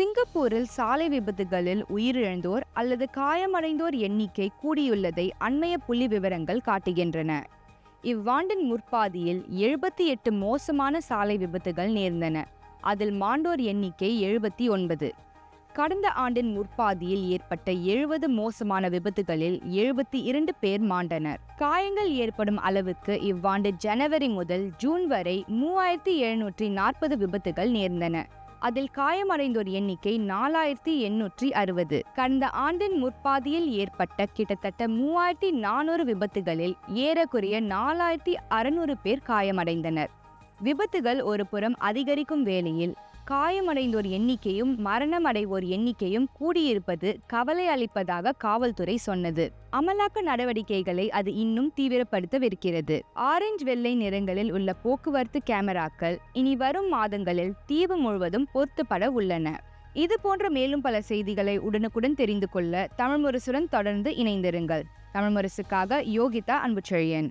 சிங்கப்பூரில் சாலை விபத்துகளில் உயிரிழந்தோர் அல்லது காயமடைந்தோர் எண்ணிக்கை கூடியுள்ளதை அண்மைய புள்ளி விவரங்கள் காட்டுகின்றன. இவ்வாண்டின் முற்பாதியில் 78 மோசமான சாலை விபத்துகள் நேர்ந்தன. அதில் மாண்டோர் எண்ணிக்கை 79. கடந்த ஆண்டின் முற்பாதியில் ஏற்பட்ட 70 மோசமான விபத்துகளில் 72 பேர் மாண்டனர். காயங்கள் ஏற்படும் அளவுக்கு இவ்வாண்டு ஜனவரி முதல் ஜூன் வரை 3740 விபத்துகள் நேர்ந்தன. அதில் காயமடைந்தோர் எண்ணிக்கை 4860. கடந்த ஆண்டின் முற்பாதியில் ஏற்பட்ட கிட்டத்தட்ட 3400 விபத்துகளில் ஏறக்குறைய 4600 பேர் காயமடைந்தனர். விபத்துகள் ஒரு புறம் அதிகரிக்கும் வேளையில் காயமடைந்தோர் எண்ணிக்கையும் மரணமடைவோர் எண்ணிக்கையும் கூடியிருப்பது கவலை அளிப்பதாக காவல்துறை சொன்னது. அமலாக்க நடவடிக்கைகளை அது இன்னும் தீவிரப்படுத்தவிருக்கிறது. ஆரஞ்சு வெள்ளை நிறங்களில் உள்ள போக்குவரத்து கேமராக்கள் இனி வரும் மாதங்களில் தீவு முழுவதும் பொருத்தப்பட உள்ளன. இது போன்ற மேலும் பல செய்திகளை உடனுக்குடன் தெரிந்து கொள்ள தமிழ் முரசுடன் தொடர்ந்து இணைந்திருங்கள். தமிழ் முரசுக்காக யோகிதா அன்புச்செழியன்.